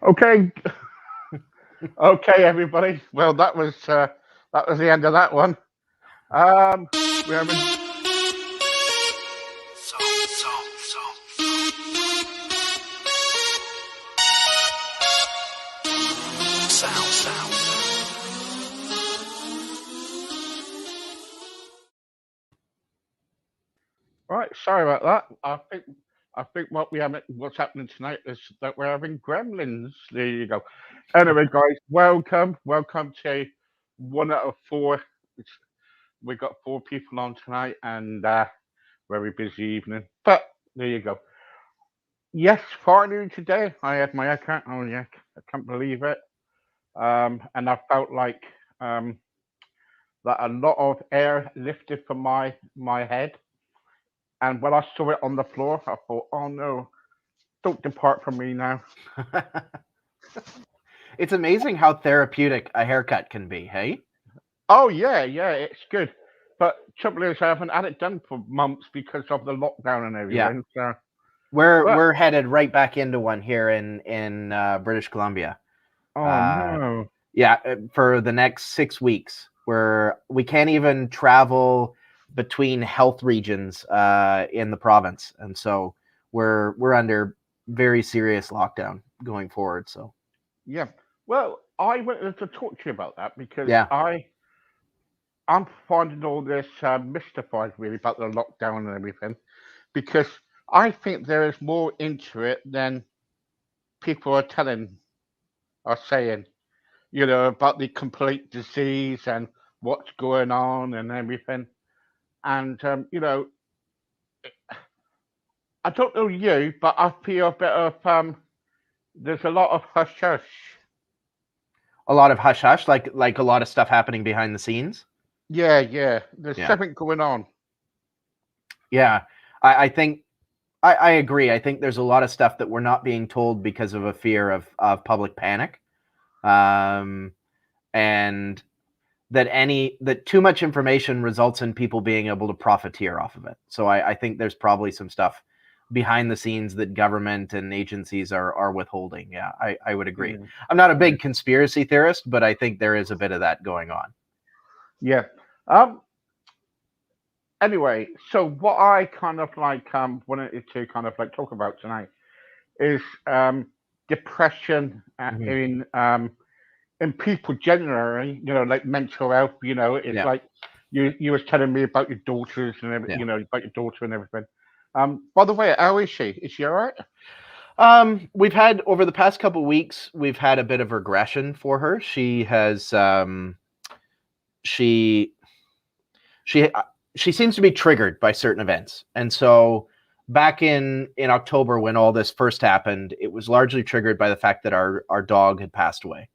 Okay, okay, everybody. Well, that was the end of that one. We haven't. Right, sorry about that. I think what's happening tonight is that we're having gremlins. There you go. Anyway, guys, welcome to one out of four. It's, we got four people on tonight, and very busy evening. But there you go. Yes, finally today I had my account. Oh yeah, I can't believe it. And I felt like um, that a lot of air lifted from my head. And when I saw it on the floor, I thought, oh no, don't depart from me now. It's amazing how therapeutic a haircut can be, hey? Oh yeah, it's good. But trouble is, I haven't had it done for months because of the lockdown and Yeah. everything. So, but We're headed right back into one here in British Columbia. oh Uh, no, yeah, for the next 6 weeks, where we can't even travel between health regions in the province, and so we're under very serious lockdown going forward. So yeah. Well, I wanted to talk to you about that because yeah, I'm finding all this mystified really about the lockdown and everything because I think there is more into it than people are saying. About the complete disease and what's going on and everything. And I don't know you, but I feel a bit of there's a lot of hush hush. a lot of hush hush, like a lot of stuff happening behind the scenes. Yeah. There's Yeah, something going on. yeah. I think I agree. I think there's a lot of stuff that we're not being told because of a fear of public panic, um, and that too much information results in people being able to profiteer off of it. So I think there's probably some stuff behind the scenes that government and agencies are withholding. Yeah, I would agree. Yeah. I'm not a Yeah. big conspiracy theorist, but I think there is a bit of that going on. Yeah. Um. Anyway, so what I kind of like wanted to kind of like talk about tonight is depression Hmm. in people generally, like mental health. It's Yeah, like you was telling me about your daughters and yeah. about your daughter and everything. By the way, how is she? Is she all right? We've had over the past couple weeks, we've had a bit of regression for her. She she she seems to be triggered by certain events, and so back in October when all this first happened, it was largely triggered by the fact that our dog had passed away,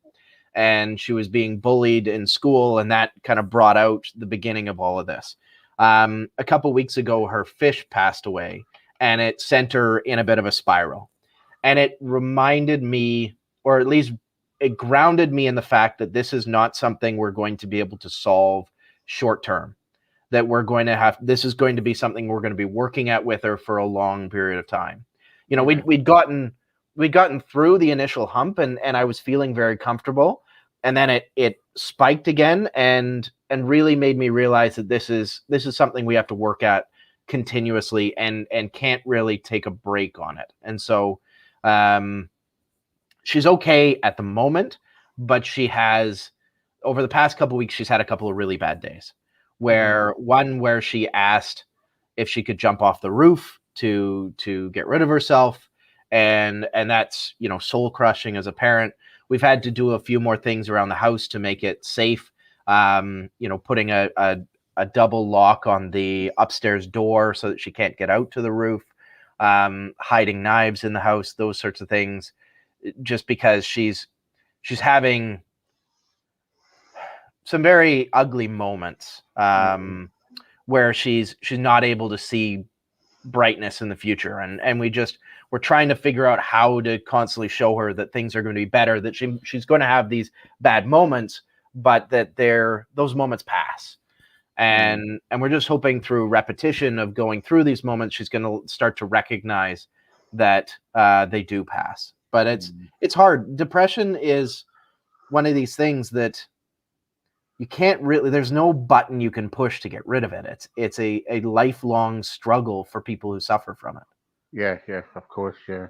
and she was being bullied in school, and that kind of brought out the beginning of all of this. A couple weeks ago, her fish passed away, and it sent her in a bit of a spiral, and it reminded me, or at least it grounded me in the fact that this is not something we're going to be able to solve short term, that we're going to have, this is going to be something we're going to be working at with her for a long period of time. You know, Yeah. we'd gotten through the initial hump, and I was feeling very comfortable, and then it spiked again, and really made me realize that this is something we have to work at continuously, and can't really take a break on it. And so um she's okay at the moment, but she has, over the past couple of weeks, she's had a couple of really bad days. Yeah. Where she asked if she could jump off the roof to get rid of herself, and that's, soul crushing as a parent. We've had to do a few more things around the house to make it safe. Putting a double lock on the upstairs door so that she can't get out to the roof, hiding knives in the house, those sorts of things, just because she's having some very ugly moments, Yeah. where she's not able to see brightness in the future, and we're trying to figure out how to constantly show her that things are going to be better, that she's going to have these bad moments, but that those moments pass. Yeah. And we're just hoping through repetition of going through these moments, she's going to start to recognize that they do pass. but it's hard. Depression is one of these things that you can't really, there's no button you can push to get rid of it. It's a lifelong struggle for people who suffer from it. Yeah, yeah, of course, yeah.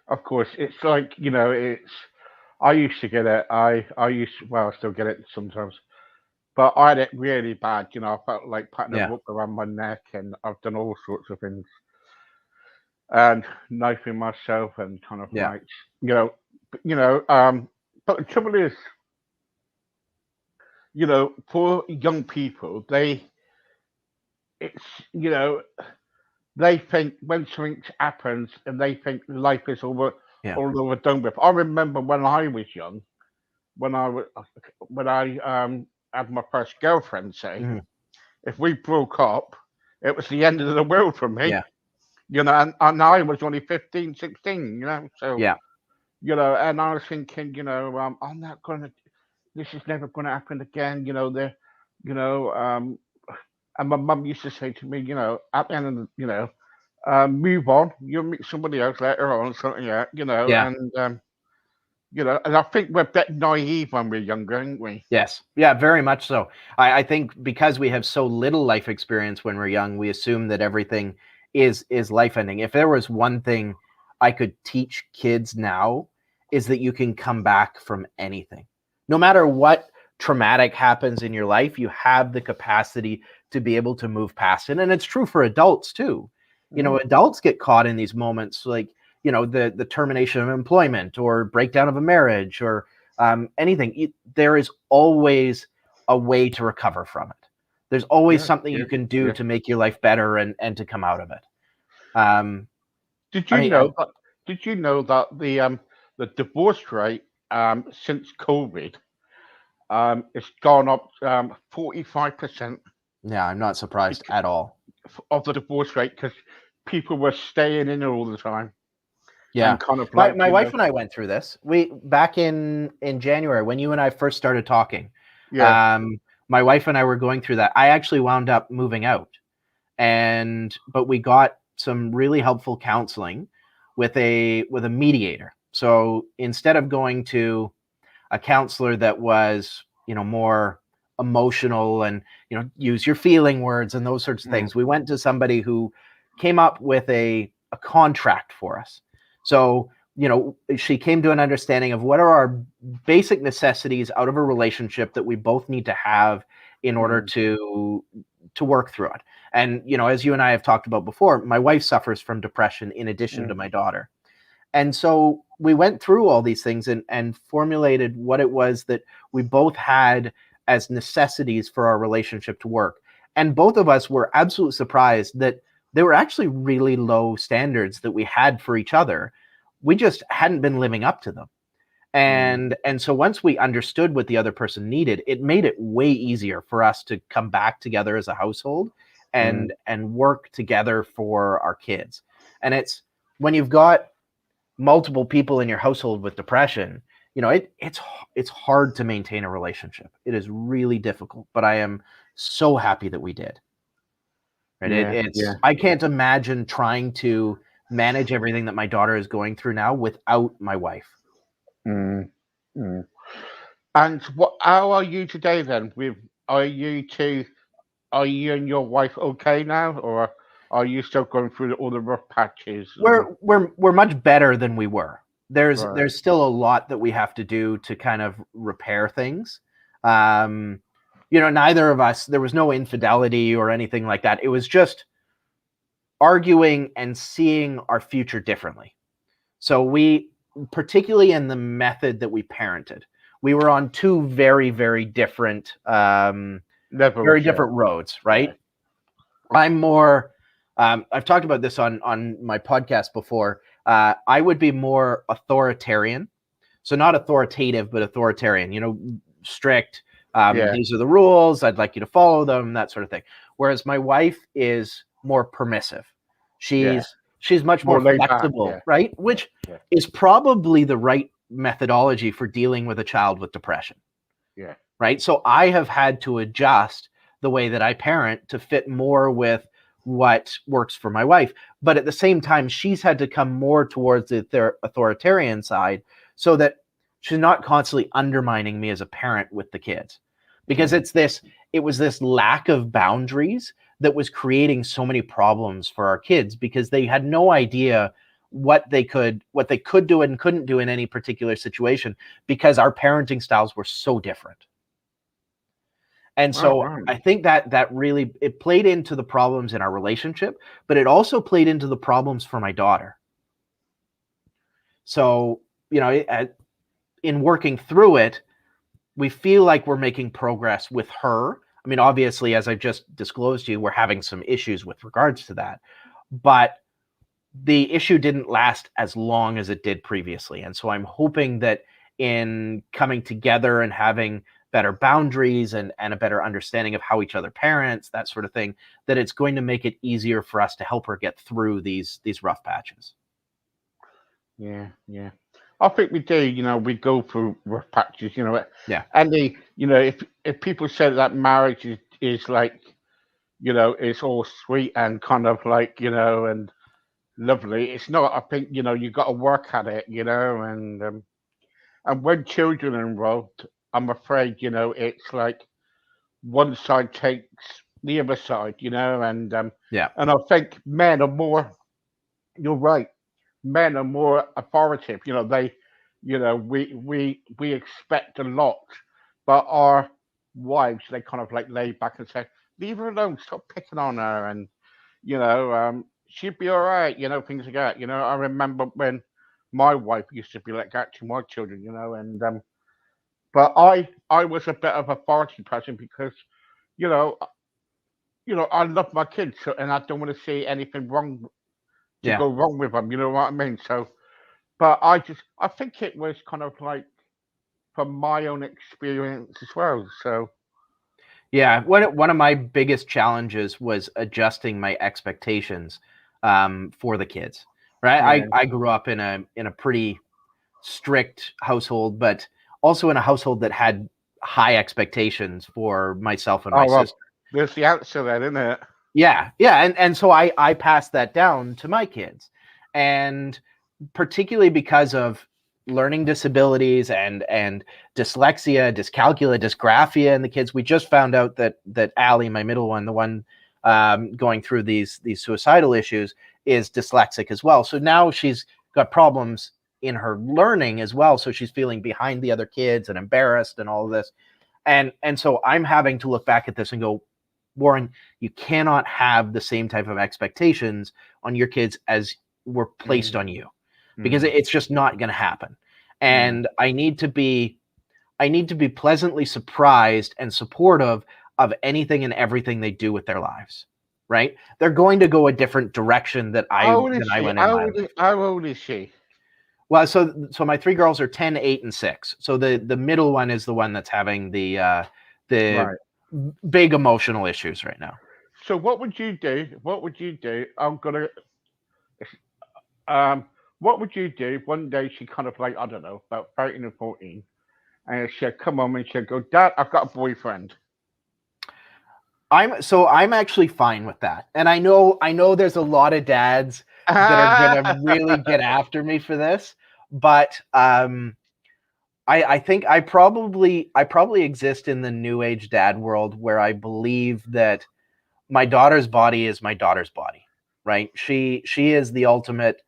Of course. It's like, I used to get it. Well, I still get it sometimes. But I had it really bad, I felt like putting a Yeah. rope around my neck, and I've done all sorts of things. And knifing myself and kind of Yeah. like, but the trouble is, for young people, it's, you know, they think when something happens and they think life is Yeah. all over done with. I remember when I was young, when I was when I had my first girlfriend say, Mhm. if we broke up, it was the end of the world for me. Yeah. And I was only 15, 16, so Yeah. and I was thinking, I'm not gonna, this is never gonna happen again, you know, um, and my mum used to say to me, at the end of the, move on, you'll meet somebody else later on, something like that, Yeah. and I think we're a bit naive when we're younger, aren't we? Yes. Yeah, very much so. I think because we have so little life experience when we're young, we assume that everything is life ending. If there was one thing I could teach kids now, is that you can come back from anything. No matter what traumatic happens in your life, you have the capacity to be able to move past it. And it's true for adults too. Adults get caught in these moments like, the termination of employment or breakdown of a marriage or anything. There is always a way to recover from it. There's always Yeah, something yeah, you can do yeah. to make your life better and to come out of it. Did I you mean, know that? Did you know that the divorce rate since COVID it's gone up 45% yeah, I'm not surprised at all. of the divorce rate because people were staying in all the time Yeah. and kind of My like my wife and I went through this. We back in January when you and I first started talking. yeah. My wife and I were going through that. I actually wound up moving out, but we got some really helpful counseling with a mediator. So instead of going to a counselor that was, more emotional and, use your feeling words and those sorts of Mm, things, we went to somebody who came up with a contract for us. So, she came to an understanding of what are our basic necessities out of a relationship that we both need to have in order mm, to work through it. And, as you and I have talked about before, my wife suffers from depression in addition to mm, my daughter. And so we went through all these things and formulated what it was that we both had as necessities for our relationship to work. And both of us were absolutely surprised that they were actually really low standards that we had for each other. We just hadn't been living up to them. mm, And so once we understood what the other person needed, it made it way easier for us to come back together as a household mm. and work together for our kids. And it's when you've got multiple people in your household with depression, it's hard to maintain a relationship. It is really difficult, but I am so happy that we did. Right? Yeah, It's yeah. I can't imagine trying to manage everything that my daughter is going through now without my wife. Mm, mm. And how are you today then? Are you and your wife okay now, or are you still going through all the rough patches? We're much better than we were. Right. There's still a lot that we have to do to kind of repair things. Um, neither of us, there was no infidelity or anything like that. It was just arguing and seeing our future differently. So we, particularly in the method that we parented, we were on two very, very different, Levels, yeah. roads, right? I'm more, I've talked about this on my podcast before. I would be more authoritarian. So not authoritative, but authoritarian, strict. Yeah. These are the rules. I'd like you to follow them, that sort of thing. Whereas my wife is more permissive. Yeah. She's much More more laid back, flexible, yeah. right? Which Yeah. is probably the right methodology for dealing with a child with depression. Yeah. Right. So I have had to adjust the way that I parent to fit more with what works for my wife. But at the same time, she's had to come more towards the authoritarian side so that she's not constantly undermining me as a parent with the kids. Because it was this lack of boundaries that was creating so many problems for our kids, because they had no idea what they could do and couldn't do in any particular situation, because our parenting styles were so different. And so I think that really, it played into the problems in our relationship, but it also played into the problems for my daughter. So, in working through it, we feel like we're making progress with her. I mean, obviously, as I just disclosed to you, we're having some issues with regards to that, but the issue didn't last as long as it did previously. And so I'm hoping that in coming together and having better boundaries and a better understanding of how each other parents, that sort of thing, that it's going to make it easier for us to help her get through these rough patches. Yeah. I think we do, we go through rough patches, Yeah. And if people say that marriage is like, it's all sweet and kind of like, and lovely, it's not. I think, you got to work at it, and when children are involved, I'm afraid, it's like one side takes the other side, and Yeah. and I think men are more. You're right. Men are more authoritative. We expect a lot, but our wives, they kind of like lay back and say, "Leave her alone. Stop picking on her," and she'd be all right. Things like that. I remember when my wife used to be like that to my children. And but I was a bit of a authority person because you know I love my kids, and I don't want to see anything wrong to Yeah. go wrong with them. You know what I mean? So, but I think it was kind of like from my own experience as well. So, Yeah, one of my biggest challenges was adjusting my expectations for the kids. Right, yeah. I grew up in a pretty strict household, but also in a household that had high expectations for myself and my Oh well, sister. there's the answer then, isn't it? Yeah, and so I passed that down to my kids, and particularly because of learning disabilities and dyslexia, dyscalculia, dysgraphia in the kids. We just found out that Allie, my middle one, the one going through these suicidal issues, is dyslexic as well. So now she's got problems in her learning as well. So she's feeling behind the other kids and embarrassed and all of this. And so I'm having to look back at this and go, Warren, you cannot have the same type of expectations on your kids as were placed on you, because it's just not going to happen. And I need to be pleasantly surprised and supportive of anything and everything they do with their lives. Right? They're going to go a different direction that I went in my life. How old is she? Well, so my three girls are 10, 8, and 6. So the middle one is the one that's having the Right. big emotional issues right now. So what would you do? I'm gonna. What would you do? One day she kind of like, I don't know, about 13 or 14, and she'd come home and she'd go, "Dad, I've got a boyfriend." I'm actually fine with that, and I know there's a lot of dads that are gonna really get after me for this, but I think I probably exist in the new age dad world where I believe that my daughter's body is my daughter's body, right? She is the ultimate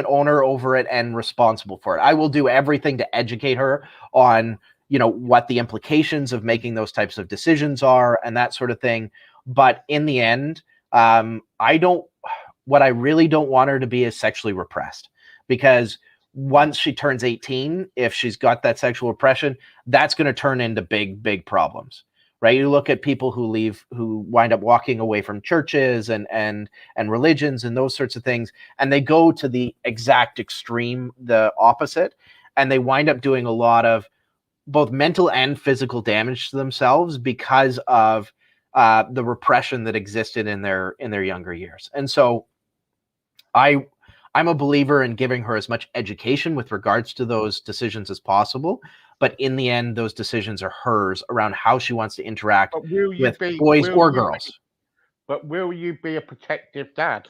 owner over it and responsible for it. I will do everything to educate her on, what the implications of making those types of decisions are and that sort of thing. But in the end, what I really don't want her to be is sexually repressed, because once she turns 18, if she's got that sexual repression, that's going to turn into big problems. Right? You look at people who wind up walking away from churches and religions and those sorts of things, and they go to the exact extreme, the opposite, and they wind up doing a lot of both mental and physical damage to themselves because of the repression that existed in their younger years. And so I'm a believer in giving her as much education with regards to those decisions as possible. But in the end, those decisions are hers around how she wants to interact with boys or girls. But will you be a protective dad?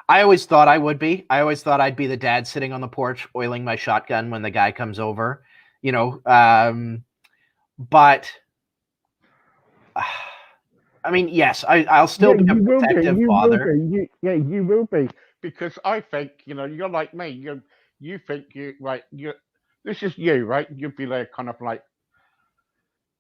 I always thought I would be. I always thought I'd be the dad sitting on the porch oiling my shotgun when the guy comes over, you know. But I mean, yes, I'll still be a you will be. protective You father. will be. You will be. Because I think you're like me. You think you right. You this is you, right? You'd be like kind of like,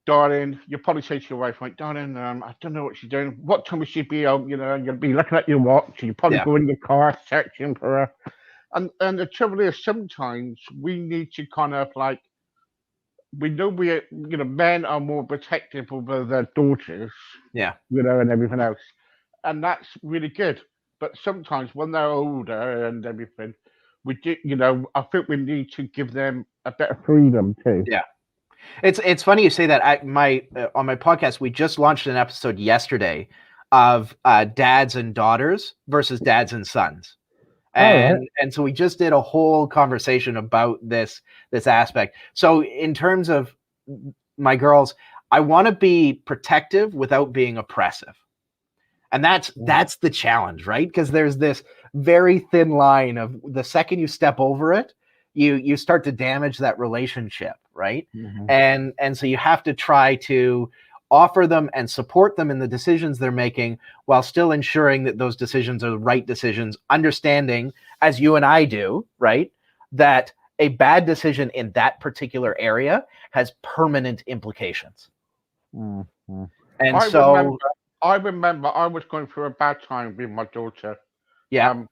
darling. You probably say to your wife, like, darling, I don't know what she's doing. What time will she be home? You'll be looking at your watch. And you probably Yeah. go in your car searching for her. And the trouble is, sometimes we need to kind of like, we know men are more protective over their daughters, Yeah. and everything else, and that's really good. But sometimes when they're older and everything, we do, I think we need to give them a bit of freedom too. Yeah. It's funny you say that. On my podcast, we just launched an episode yesterday of dads and daughters versus dads and sons. And so we just did a whole conversation about this aspect. So in terms of my girls, I want to be protective without being oppressive. And that's the challenge, right? Because there's this very thin line of the second you step over it, you start to damage that relationship, right? Mm-hmm. And so you have to try to offer them and support them in the decisions they're making while still ensuring that those decisions are the right decisions, understanding, as you and I do, right, that a bad decision in that particular area has permanent implications. Mm-hmm. And I remember I was going through a bad time with my daughter. Yeah.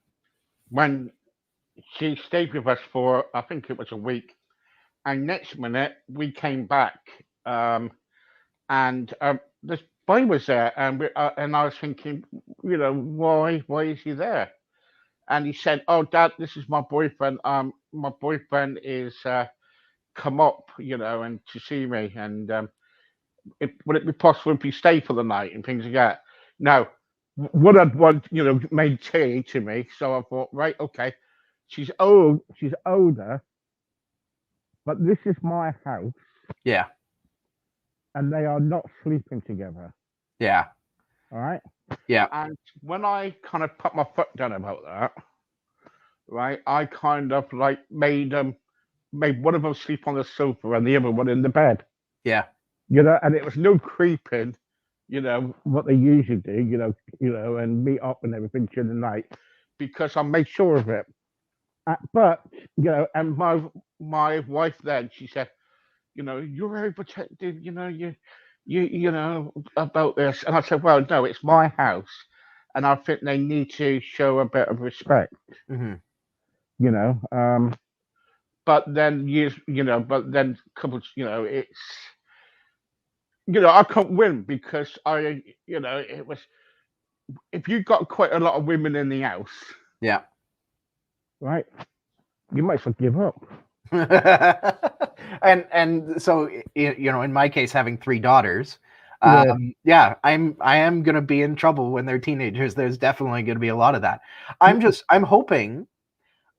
When she stayed with us for, I think it was a week, and next minute we came back, and this boy was there, and I was thinking, why is he there? And he said, "Oh, Dad, this is my boyfriend. My boyfriend is come up, and to see me, and would it be possible if we stay for the night and things like that?" Now, what I'd want, made tea to me, so I thought, right, okay, she's older, but this is my house. Yeah. And they are not sleeping together. Yeah. All right. Yeah. And when I kind of put my foot down about that, right, I kind of like made one of them sleep on the sofa and the other one in the bed. Yeah. And it was no creeping, what they usually do, and meet up and everything during the night, because I made sure of it. But and my wife then, she said, you're very protective, you about this. And I said, well, no, it's my house, and I think they need to show a bit of respect. Mm-hmm. But then but then couples, it's, I can't win because it was, if you got quite a lot of women in the house, yeah, right, you might as well give up. and so in my case, having 3 daughters, I am going to be in trouble when they're teenagers. There's definitely going to be a lot of that. I'm hoping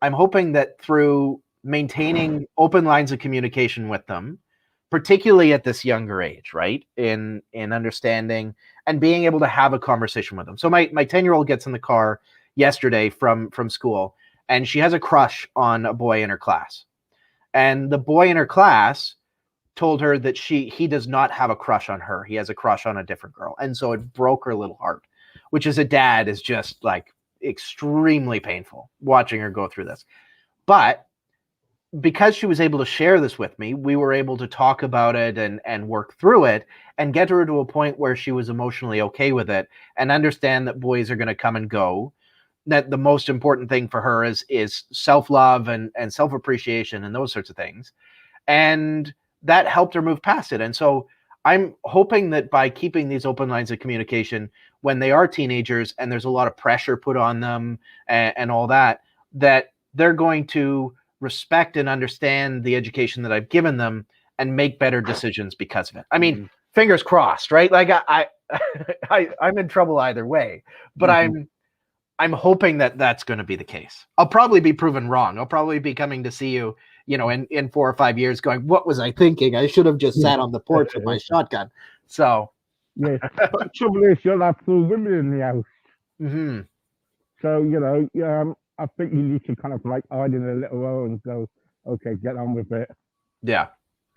that through maintaining open lines of communication with them, particularly at this younger age, right, in understanding and being able to have a conversation with them. So my 10-year-old gets in the car yesterday from school, and she has a crush on a boy in her class. And the boy in her class told her that he does not have a crush on her. He has a crush on a different girl. And so it broke her little heart, which as a dad is just like extremely painful watching her go through this. But because she was able to share this with me, we were able to talk about it and work through it and get her to a point where she was emotionally okay with it and understand that boys are going to come and go. That the most important thing for her is self-love and self-appreciation and those sorts of things. And that helped her move past it. And so I'm hoping that by keeping these open lines of communication when they are teenagers and there's a lot of pressure put on them and all that, that they're going to respect and understand the education that I've given them and make better decisions because of it. I mean, fingers crossed, right? Like I'm in trouble either way, but I'm hoping that that's going to be the case. I'll probably be proven wrong. I'll probably be coming to see you, in 4 or 5 years going, what was I thinking? I should have just sat on the porch with my shotgun. So Yeah. But the trouble is, you'll have 4 women in the house. Hmm. So, I think you need to kind of like hide in a little row and go, okay, get on with it. Yeah.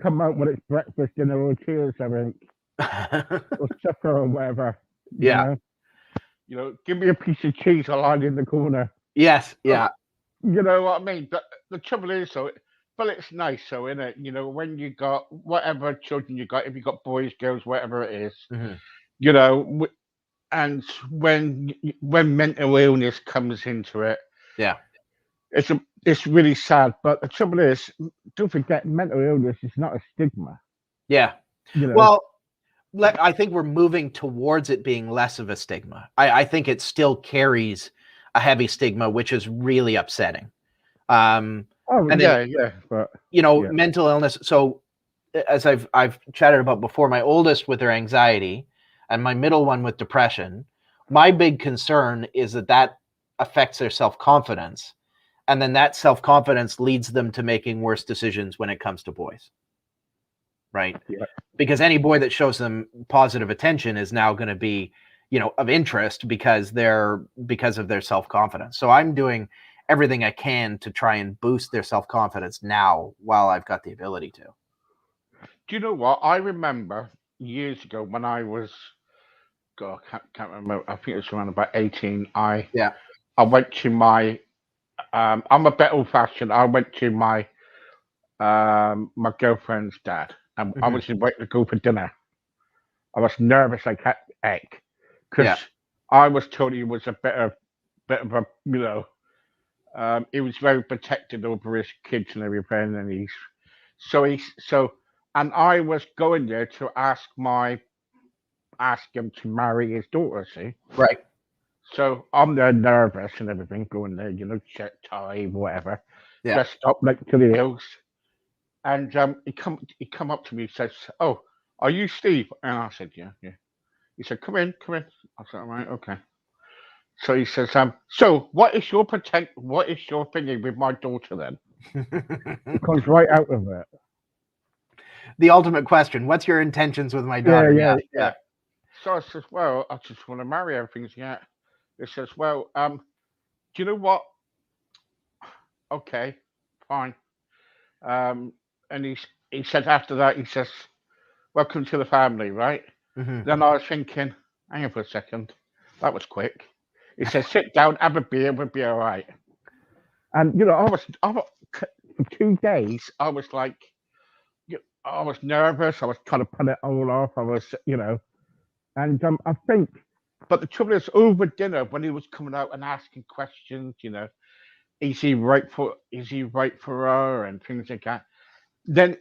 Come out when it's breakfast, dinner, or tea or something, or supper or whatever. Yeah. Give me a piece of cheese. I'll hide in the corner. Yes. Yeah. You know what I mean? But the trouble is, but it's nice, so isn't it? When you got whatever children you got, if you got boys, girls, whatever it is, Hmm. and when mental illness comes into it, Yeah. it's really sad. But the trouble is, don't forget, mental illness is not a stigma. Yeah. You know, Well, I think we're moving towards it being less of a stigma. I think it still carries a heavy stigma, which is really upsetting. And then, but mental illness. So as I've chatted about before, my oldest with her anxiety and my middle one with depression, my big concern is that affects their self-confidence. And then that self-confidence leads them to making worse decisions when it comes to boys. Right? Yeah. Because any boy that shows them positive attention is now going to be, of interest because of their self-confidence. So I'm doing everything I can to try and boost their self-confidence now while I've got the ability to. Do you know what? I remember years ago when I was, God, I can't remember. I think it was around about 18. I went to my, I'm a bit old-fashioned. I went to my girlfriend's dad, and I was invited to go for dinner. I was nervous like heck because I was told he was a bit of a, he was very protected over his kids and everything, and and I was going there to ask him to marry his daughter. See, right? So I'm there nervous and everything, going there, shirt, tie, whatever, dressed up like to the hills. And he come up to me, says, "Oh, are you Steve?" And I said, "Yeah, yeah." He said, "Come in, come in." I said, "All right, okay." So he says, "So what is your thinking with my daughter then?" It comes right out of it. The ultimate question: what's your intentions with my daughter? Yeah. So I says, "Well, I just want to marry her." Things, yeah. He says, "Well, do you know what? Okay, fine." And he said after that, he says, "Welcome to the family," right? Then I was thinking, hang on for a second, that was quick. He said, "Sit down, have a beer, we'll be all right." And I was for 2 days. I was like, I was nervous. I was trying to put it all off. I was, and I think, but the trouble is, over dinner when he was coming out and asking questions, is he right for her and things like that. Then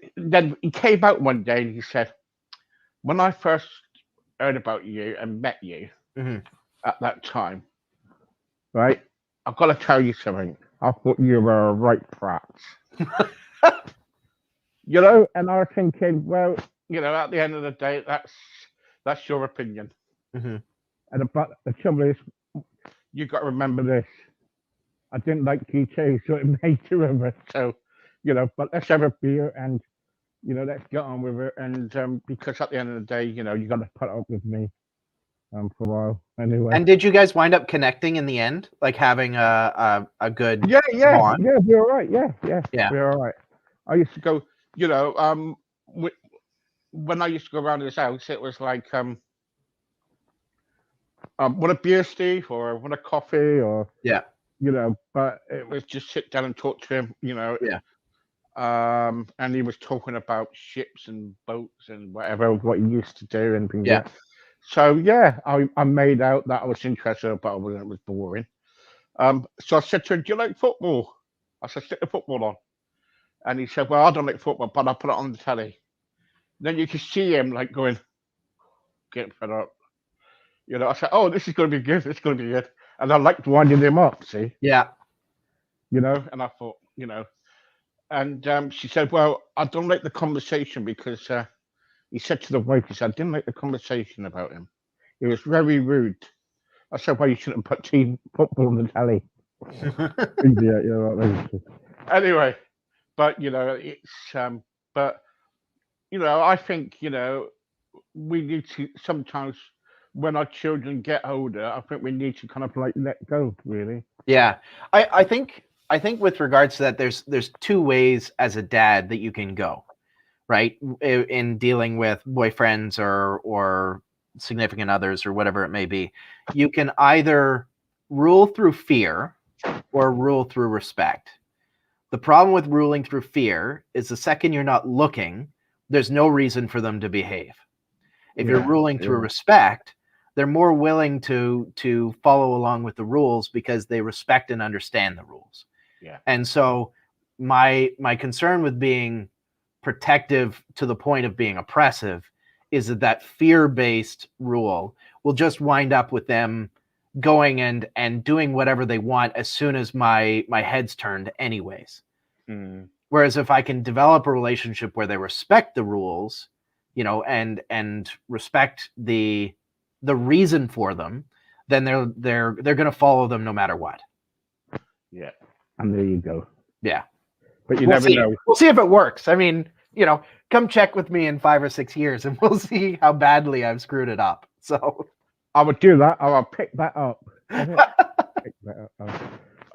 he came out one day and he said, "When I first heard about you and met you at that time, right? I've got to tell you something. I thought you were a right prat." And I was thinking, well, at the end of the day, that's your opinion. But the trouble is, you got to remember this. I didn't like you too, so it made two of us. So, but let's have a beer and let's get on with it. And because at the end of the day, you got to put up with me for a while anyway. And did you guys wind up connecting in the end, like having a good bond? Yeah, we're all right. Yeah, we're all right. I used to go, when I used to go around his house, it was like, want a beer, Steve, or want a coffee, or but it was just sit down and talk to him, and he was talking about ships and boats and whatever, what he used to do and things like that. So I made out that I was interested, but I wasn't. It was boring. So I said to him, "Do you like football?" I said, "Stick the football on." And he said, "Well, I don't like football, but I put it on the telly." Then you could see him like going, getting fed up. I said, "Oh, this is going to be good. It's going to be good." And I liked winding him up. See. Yeah. And I thought, and she said, "Well, I don't like the conversation because." He said to the wife, he said, "I didn't like the conversation about him. It was very rude." I said, "Well, you shouldn't put team football on the telly." Anyway, but it's but I think we need to sometimes when our children get older, I think we need to kind of like let go, really. Yeah, I think with regards to that, there's two ways as a dad that you can go, right? In dealing with boyfriends or significant others or whatever it may be. You can either rule through fear or rule through respect. The problem with ruling through fear is the second you're not looking, there's no reason for them to behave. If you're ruling through respect, they're more willing to follow along with the rules because they respect and understand the rules. Yeah. And so my concern with being protective to the point of being oppressive is that fear-based rule will just wind up with them going and doing whatever they want as soon as my head's turned anyways. Whereas if I can develop a relationship where they respect the rules, and respect the reason for them, then they're going to follow them no matter what. Yeah. And there you go. Yeah. But you never know. We'll see if it works. I mean, come check with me in 5 or 6 years and we'll see how badly I've screwed it up. So I would do that. I'll pick that up. Pick that up.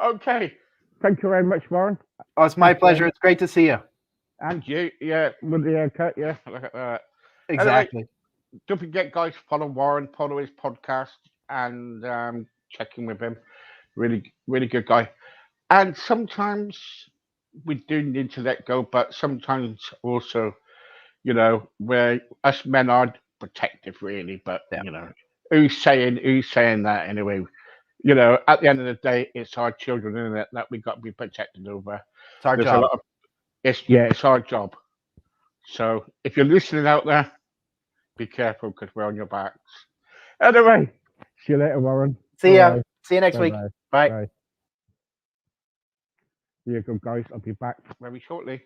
Okay. Thank you very much, Warren. Oh, it's my pleasure. It's great to see you. And you, yeah, with the haircut, yeah. Look at that. Exactly. Anyway, don't forget, guys, follow Warren, follow his podcast, and check in with him. Really, really good guy. And sometimes we do need to let go, but sometimes also, where us men are protective, really. But who's saying that anyway? At the end of the day, it's our children, isn't it, that we got to be protected over. It's our job. It's our job. So if you're listening out there, be careful because we're on your backs. Anyway, see you later, Warren. See ya. See you next week. Bye. Here you go, guys. I'll be back very shortly.